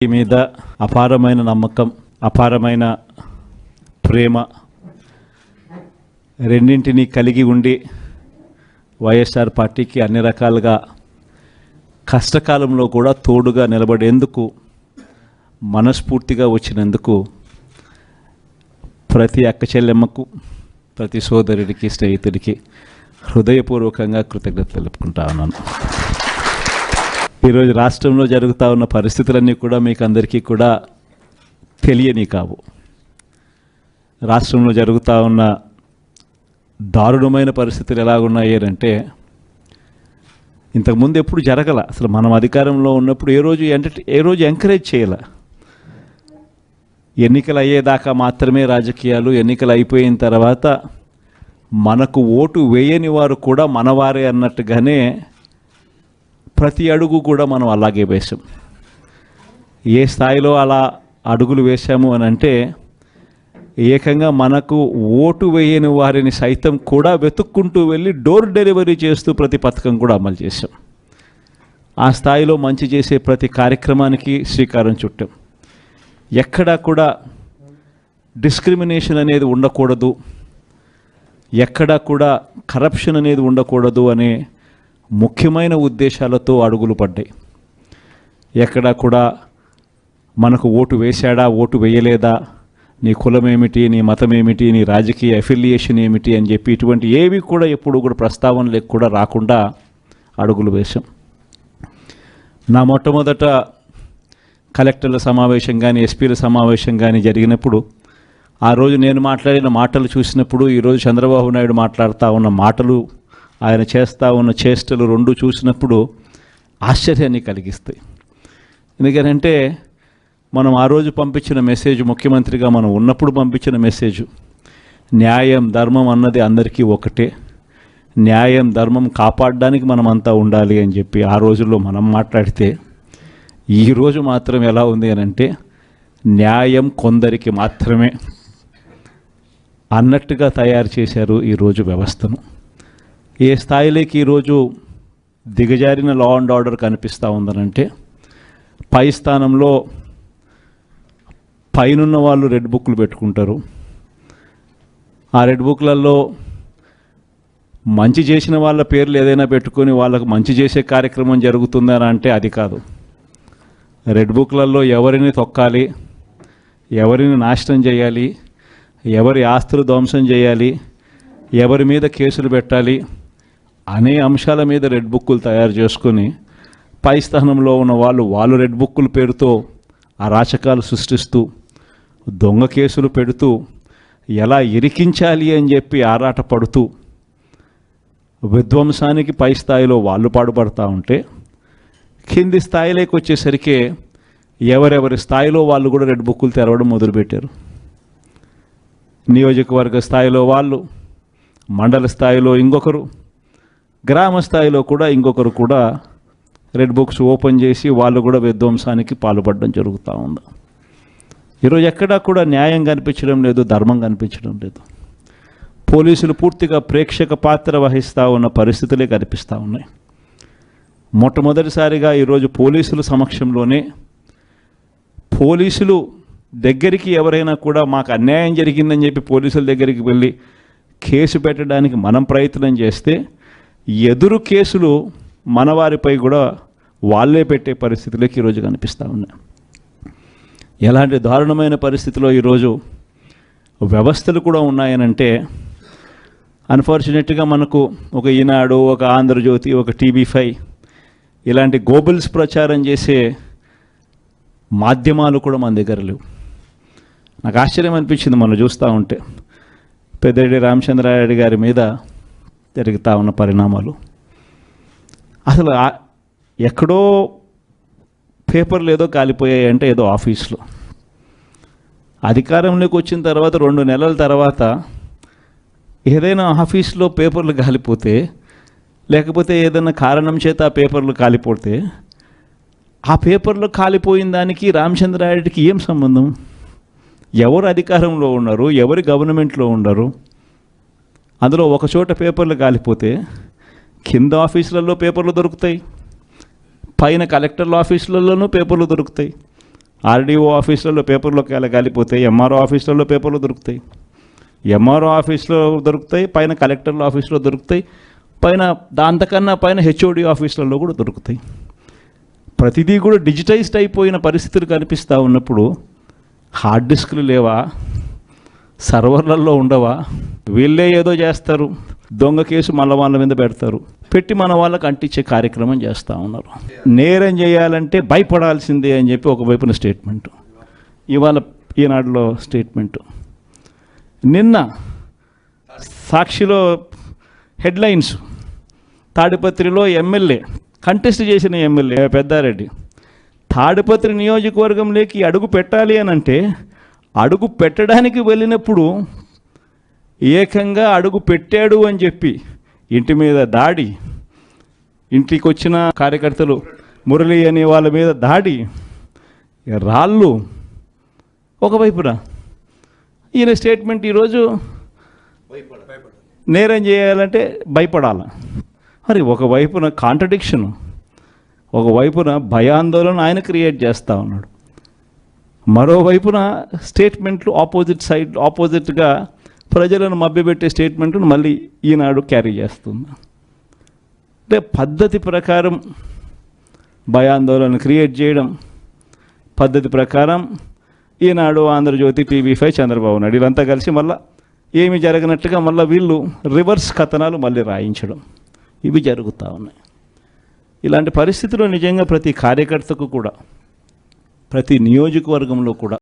మీద అపారమైన నమ్మకం, అపారమైన ప్రేమ రెండింటినీ కలిగి ఉండి వైఎస్ఆర్ పార్టీకి అన్ని రకాలుగా కష్టకాలంలో కూడా తోడుగా నిలబడేందుకు మనస్ఫూర్తిగా వచ్చినందుకు ప్రతి అక్క చెల్లెమ్మకు, ప్రతి సోదరుడికి, స్నేహితుడికి హృదయపూర్వకంగా కృతజ్ఞత తెలుపుకుంటా ఉన్నాను. ఈరోజు రాష్ట్రంలో జరుగుతూ ఉన్న పరిస్థితులన్నీ కూడా మీకు అందరికీ కూడా తెలియని కావు. రాష్ట్రంలో జరుగుతూ ఉన్న దారుణమైన పరిస్థితులు ఎలాగున్నాయి అంటే ఇంతకుముందు ఎప్పుడు జరగల. అసలు మనం అధికారంలో ఉన్నప్పుడు ఏ రోజు ఎంకరేజ్ చేయాల. ఎన్నికలు అయ్యేదాకా మాత్రమే రాజకీయాలు, ఎన్నికలు అయిపోయిన తర్వాత మనకు ఓటు వేయని వారు కూడా మనవారే అన్నట్టుగానే ప్రతి అడుగు కూడా మనం అలాగే వేసాం. ఏ స్థాయిలో అలా అడుగులు వేశాము అని అంటే ఏకంగా మనకు ఓటు వేయని వారిని సైతం కూడా వెతుక్కుంటూ వెళ్ళి డోర్ డెలివరీ చేస్తూ ప్రతి పథకం కూడా అమలు చేశాం. ఆ స్థాయిలో మంచి చేసే ప్రతి కార్యక్రమానికి శ్రీకారం చుట్టాం. ఎక్కడా కూడా డిస్క్రిమినేషన్ అనేది ఉండకూడదు, ఎక్కడా కూడా కరప్షన్ అనేది ఉండకూడదు అనే ముఖ్యమైన ఉద్దేశాలతో అడుగులు పడ్డాయి. ఎక్కడా కూడా మనకు ఓటు వేశాడా, ఓటు వేయలేదా, నీ కులం ఏమిటి, నీ మతం ఏమిటి, నీ రాజకీయ అఫిలియేషన్ ఏమిటి అని చెప్పి ఇటువంటి ఏవి కూడా ఎప్పుడు కూడా ప్రస్తావనలకు కూడా రాకుండా అడుగులు వేశాం. నా మొట్టమొదట కలెక్టర్ల సమావేశం కానీ, ఎస్పీల సమావేశం కానీ జరిగినప్పుడు ఆ రోజు నేను మాట్లాడిన మాటలు చూసినప్పుడు ఈరోజు చంద్రబాబు నాయుడు మాట్లాడుతూ ఉన్న మాటలు, ఆయన చేస్తూ ఉన్న చేష్టలు రెండు చూసినప్పుడు ఆశ్చర్యాన్ని కలిగిస్తాయి. ఎందుకంటే మనం ఆ రోజు పంపించిన మెసేజ్, ముఖ్యమంత్రిగా మనం ఉన్నప్పుడు పంపించిన మెసేజ్, న్యాయం ధర్మం అన్నది అందరికీ ఒకటే, న్యాయం ధర్మం కాపాడడానికి మనమంతా ఉండాలి అని చెప్పి ఆ రోజుల్లో మనం మాట్లాడితే ఈరోజు మాత్రం ఎలా ఉంది అని అంటే న్యాయం కొందరికి మాత్రమే అన్నట్టుగా తయారు చేశారు ఈరోజు వ్యవస్థను. ఏ స్థాయిలోకి ఈరోజు దిగజారిన లా అండ్ ఆర్డర్ కనిపిస్తూ ఉందనంటే పై స్థానంలో పైనున్న వాళ్ళు రెడ్ బుక్లు పెట్టుకుంటారు. ఆ రెడ్ బుక్లలో మంచి చేసిన వాళ్ళ పేర్లు ఏదైనా పెట్టుకొని వాళ్ళకు మంచి చేసే కార్యక్రమం జరుగుతుందని అంటే అది కాదు. రెడ్ బుక్లలో ఎవరిని తొక్కాలి, ఎవరిని నాశనం చేయాలి, ఎవరి ఆస్తులు ధ్వంసం చేయాలి, ఎవరి మీద కేసులు పెట్టాలి అనే అంశాల మీద రెడ్ బుక్కులు తయారు చేసుకొని పై స్థానంలో ఉన్న వాళ్ళు రెడ్ బుక్కుల పేరుతో అరాచకాలు సృష్టిస్తూ దొంగ కేసులు పెడుతూ ఎలా ఇరికించాలి అని చెప్పి ఆరాట పడుతూ విధ్వంసానికి పై స్థాయిలో వాళ్ళు పాటుపడతా ఉంటే కింది స్థాయిలోకి వచ్చేసరికి ఎవరెవరి స్థాయిలో వాళ్ళు కూడా రెడ్ బుక్కులు తెరవడం మొదలుపెట్టారు. నియోజకవర్గ స్థాయిలో వాళ్ళు, మండల స్థాయిలో ఇంకొకరు, గ్రామ స్థాయిలో కూడా ఇంకొకరు కూడా రెడ్ బుక్స్ ఓపెన్ చేసి వాళ్ళు కూడా విధ్వంసానికి పాల్పడడం జరుగుతూ ఉంది. ఈరోజు ఎక్కడా కూడా న్యాయం కనిపించడం లేదు, ధర్మం కనిపించడం లేదు. పోలీసులు పూర్తిగా ప్రేక్షక పాత్ర వహిస్తూ ఉన్న పరిస్థితులే కనిపిస్తూ ఉన్నాయి. మొట్టమొదటిసారిగా ఈరోజు పోలీసుల సమక్షంలోనే పోలీసులు దగ్గరికి ఎవరైనా కూడా మాకు అన్యాయం జరిగిందని చెప్పి పోలీసుల దగ్గరికి వెళ్ళి కేసు పెట్టడానికి మనం ప్రయత్నం చేస్తే ఎదురు కేసులు మనవారిపై కూడా వాళ్ళే పెట్టే పరిస్థితులకి ఈరోజు కనిపిస్తూ ఉన్నాయి. ఎలాంటి దారుణమైన పరిస్థితిలో ఈరోజు వ్యవస్థలు కూడా ఉన్నాయనంటే అన్ఫార్చునేట్గా మనకు ఒక ఈనాడు, ఒక ఆంధ్రజ్యోతి, ఒక TV5 ఇలాంటి గోబుల్స్ ప్రచారం చేసే మాధ్యమాలు కూడా మన దగ్గర లేవు. నాకు ఆశ్చర్యం అనిపించింది మనం చూస్తూ ఉంటే పెద్దిరెడ్డి రామచంద్రారెడ్డి గారి మీద జరుగుతూ ఉన్న పరిణామాలు. అసలు ఎక్కడో పేపర్లు ఏదో కాలిపోయాయి అంటే ఏదో ఆఫీస్లో, అధికారంలోకి వచ్చిన తర్వాత 2 నెలల తర్వాత ఏదైనా ఆఫీస్లో పేపర్లు కాలిపోతే, లేకపోతే ఏదైనా కారణం చేత ఆ పేపర్లు కాలిపోతే ఆ పేపర్లో కాలిపోయిన దానికి రామచంద్రారెడ్డికి ఏం సంబంధం? ఎవరు అధికారంలో ఉన్నారు, ఎవరి గవర్నమెంట్లో ఉన్నారు? అందులో ఒక చోట పేపర్లు కాలిపోతే కింద ఆఫీసులలో పేపర్లు దొరుకుతాయి, పైన కలెక్టర్ల ఆఫీసులలోనూ పేపర్లు దొరుకుతాయి. ఆర్డీఓ ఆఫీసులలో పేపర్లో కాలిపోతాయి, ఎంఆర్ఓ ఆఫీసులలో పేపర్లు దొరుకుతాయి, ఎంఆర్ఓ ఆఫీస్లో దొరుకుతాయి, పైన కలెక్టర్ల ఆఫీస్లో దొరుకుతాయి, పైన అంతకన్నా పైన హెచ్ఓడి ఆఫీసులలో కూడా దొరుకుతాయి. ప్రతిదీ కూడా డిజిటైజ్డ్ అయిపోయిన పరిస్థితులు కనిపిస్తూ ఉన్నప్పుడు హార్డ్ డిస్క్లు లేవా, సర్వర్లలో ఉండవా? వీళ్ళే ఏదో చేస్తారు, దొంగ కేసు మళ్ళీ వాళ్ళ మీద పెట్టి మన వాళ్ళకి అంటించే కార్యక్రమం చేస్తూ ఉన్నారు. నేరం చేయాలంటే భయపడాల్సిందే అని చెప్పి ఒకవైపున స్టేట్మెంటు, ఇవాళ ఈనాడులో స్టేట్మెంటు, నిన్న సాక్షిలో హెడ్లైన్స్, తాడిపత్రిలో ఎమ్మెల్యే కంటెస్ట్ చేసిన ఎమ్మెల్యే పెద్దారెడ్డి తాడిపత్రి నియోజకవర్గంలోకి అడుగు పెట్టాలి అని అంటే అడుగు పెట్టడానికి వెళ్ళినప్పుడు ఏకంగా అడుగు పెట్టాడు అని చెప్పి ఇంటి మీద దాడి, ఇంటికి వచ్చిన కార్యకర్తలు మురళి అనే వాళ్ళ మీద దాడి, రాళ్ళు ఒకవైపున. ఈయన స్టేట్మెంట్ ఈరోజు నేరం చేయాలంటే భయపడాలి. మరి ఒకవైపున కాంట్రడిక్షన్, ఒకవైపున భయాందోళన ఆయన క్రియేట్ చేస్తూ ఉన్నాడు, మరోవైపున స్టేట్మెంట్లు ఆపోజిట్గా ప్రజలను మభ్యపెట్టే స్టేట్మెంట్ను మళ్ళీ ఈనాడు క్యారీ చేస్తుంది. అంటే పద్ధతి ప్రకారం భయాందోళన క్రియేట్ చేయడం, పద్ధతి ప్రకారం ఈనాడు, ఆంధ్రజ్యోతి, టీవీ5, చంద్రబాబు నాయుడు వీళ్ళంతా కలిసి మళ్ళీ ఏమి జరగనట్టుగా మళ్ళీ వీళ్ళు రివర్స్ కథనాలు మళ్ళీ రాయించడం, ఇవి జరుగుతూ ఉన్నాయి. ఇలాంటి పరిస్థితుల్లో నిజంగా ప్రతి కార్యకర్తకు కూడా, ప్రతి నియోజకవర్గంలో కూడా